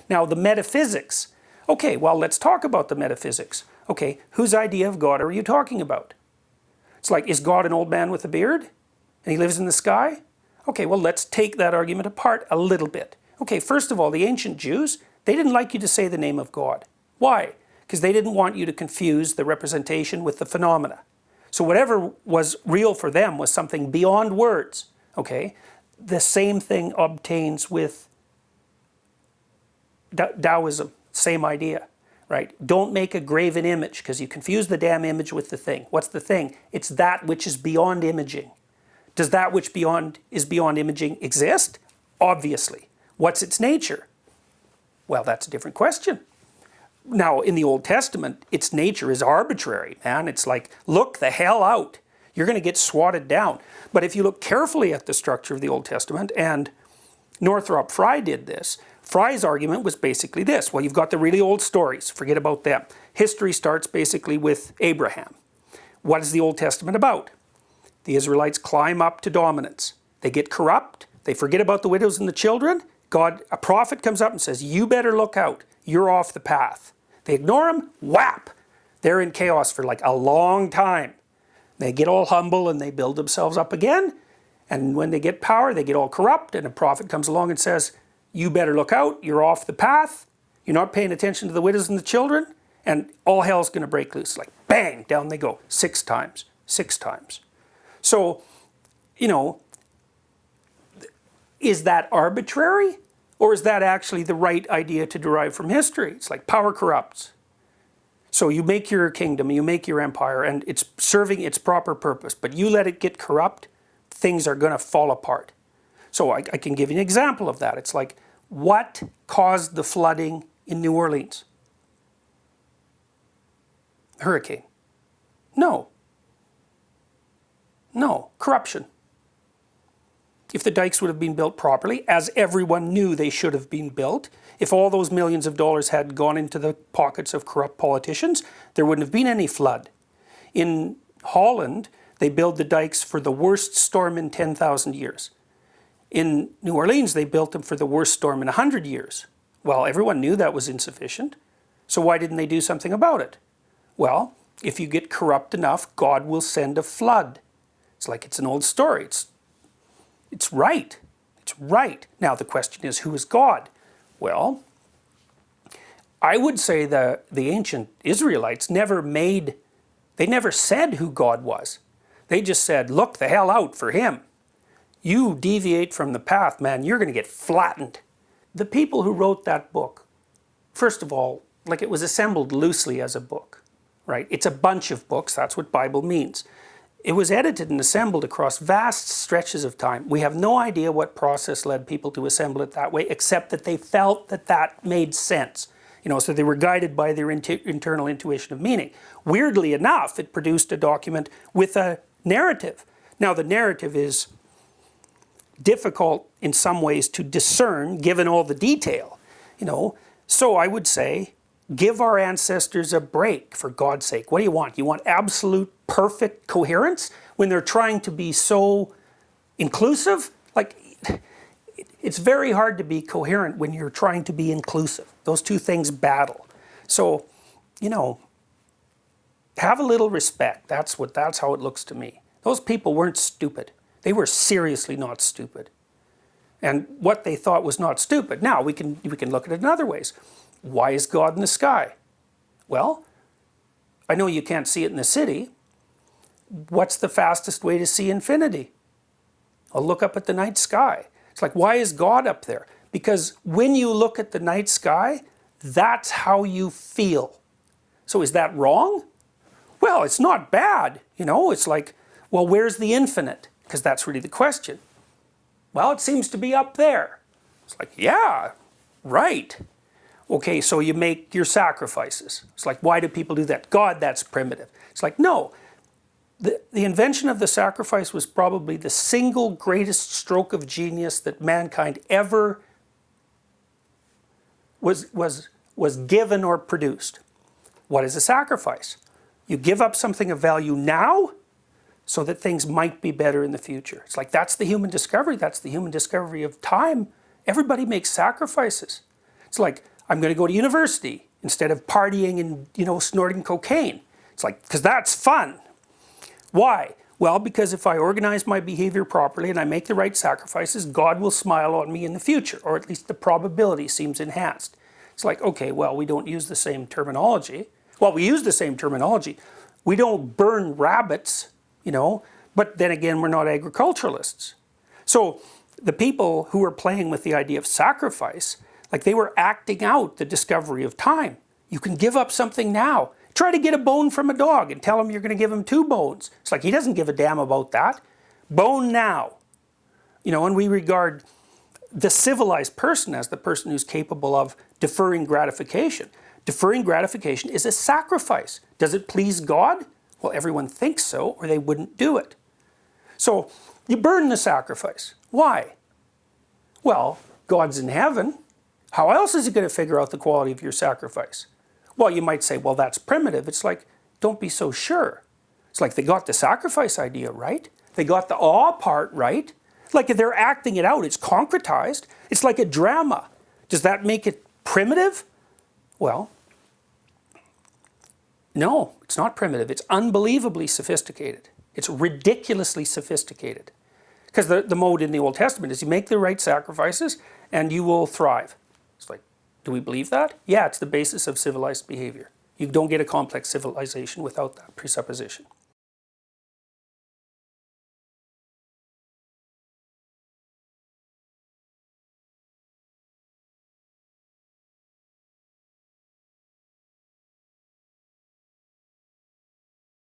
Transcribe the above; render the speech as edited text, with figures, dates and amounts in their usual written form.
Now the metaphysics. Okay, well, let's talk about the metaphysics. Okay, whose idea of God are you talking about? It's like, is God an old man with a beard? And he lives in the sky? Okay, well, let's take that argument apart a little bit. Okay, first of all, the ancient Jews, they didn't like you to say the name of God. Why? Because they didn't want you to confuse the representation with the phenomena. So whatever was real for them was something beyond words. Okay? The same thing obtains with Taoism. Same idea. Right? Don't make a graven image, because you confuse the damn image with the thing. What's the thing? It's that which is beyond imaging. Does that which is beyond imaging exist? Obviously. What's its nature? Well, that's a different question. Now, in the Old Testament, its nature is arbitrary, man. It's like, look the hell out. You're going to get swatted down. But if you look carefully at the structure of the Old Testament, and Northrop Frye did this, Frye's argument was basically this. Well, you've got the really old stories. Forget about them. History starts basically with Abraham. What is the Old Testament about? The Israelites climb up to dominance. They get corrupt. They forget about the widows and the children. A prophet comes up and says, you better look out. You're off the path. They ignore him. Whap! They're in chaos for like a long time. They get all humble and they build themselves up again. And when they get power, they get all corrupt. And a prophet comes along and says, you better look out. You're off the path. You're not paying attention to the widows and the children. And all hell's going to break loose. Like bang, down they go. 6 times. 6 times. So, you know, is that arbitrary? Or is that actually the right idea to derive from history? It's like power corrupts. So you make your kingdom, you make your empire, and it's serving its proper purpose. But you let it get corrupt, things are going to fall apart. So I can give you an example of that. It's like, what caused the flooding in New Orleans? Hurricane. No. No. Corruption. If the dikes would have been built properly, as everyone knew they should have been built, if all those millions of dollars had gone into the pockets of corrupt politicians, there wouldn't have been any flood. In Holland, they built the dikes for the worst storm in 10,000 years. In New Orleans, they built them for the worst storm in 100 years. Well, everyone knew that was insufficient. So why didn't they do something about it? Well, if you get corrupt enough, God will send a flood. It's like it's an old story. It's right. It's right. Now the question is, who is God? Well, I would say the ancient Israelites never said who God was. They just said, look the hell out for him. You deviate from the path, man, you're going to get flattened. The people who wrote that book, first of all, like it was assembled loosely as a book, right? It's a bunch of books, that's what Bible means. It was edited and assembled across vast stretches of time. We have no idea what process led people to assemble it that way, except that they felt that that made sense. You know, so they were guided by their internal intuition of meaning. Weirdly enough, it produced a document with a narrative. Now the narrative is difficult in some ways to discern given all the detail, you know. So I would say, give our ancestors a break, for God's sake. What do you want? You want absolute perfect coherence when they're trying to be so inclusive? Like, it's very hard to be coherent when you're trying to be inclusive. Those two things battle. So, you know, have a little respect. That's how it looks to me. Those people weren't stupid. They were seriously not stupid. And what they thought was not stupid. Now, we can look at it in other ways. Why is God in the sky? Well, I know you can't see it in the city. What's the fastest way to see infinity? I'll look up at the night sky. It's like, why is God up there? Because when you look at the night sky, that's how you feel. So is that wrong? Well, it's not bad. You know, it's like, well, where's the infinite? Because that's really the question. Well, it seems to be up there. It's like, yeah, right. Okay, so you make your sacrifices. It's like, why do people do that? God, that's primitive. It's like, no. The invention of the sacrifice was probably the single greatest stroke of genius that mankind ever was given or produced. What is a sacrifice? You give up something of value now so that things might be better in the future. It's like, that's the human discovery. That's the human discovery of time. Everybody makes sacrifices. It's like, I'm going to go to university instead of partying and, snorting cocaine. It's like, because that's fun. Why? Well, because if I organize my behavior properly and I make the right sacrifices, God will smile on me in the future, or at least the probability seems enhanced. It's like, okay, well, we don't use the same terminology. Well, we use the same terminology. We don't burn rabbits, but then again, we're not agriculturalists. So the people who were playing with the idea of sacrifice, like they were acting out the discovery of time. You can give up something now. Try to get a bone from a dog and tell him you're going to give him 2 bones. It's like he doesn't give a damn about that. Bone now. And we regard the civilized person as the person who's capable of deferring gratification. Deferring gratification is a sacrifice. Does it please God? Well, everyone thinks so, or they wouldn't do it. So you burn the sacrifice. Why? Well, God's in heaven. How else is he going to figure out the quality of your sacrifice? Well, you might say, well, that's primitive. It's like, don't be so sure. It's like they got the sacrifice idea right. They got the awe part right. Like if they're acting it out, it's concretized. It's like a drama. Does that make it primitive? Well, no, it's not primitive. It's unbelievably sophisticated. It's ridiculously sophisticated. Because the mode in the Old Testament is you make the right sacrifices and you will thrive. It's like, do we believe that? Yeah, it's the basis of civilized behavior. You don't get a complex civilization without that presupposition.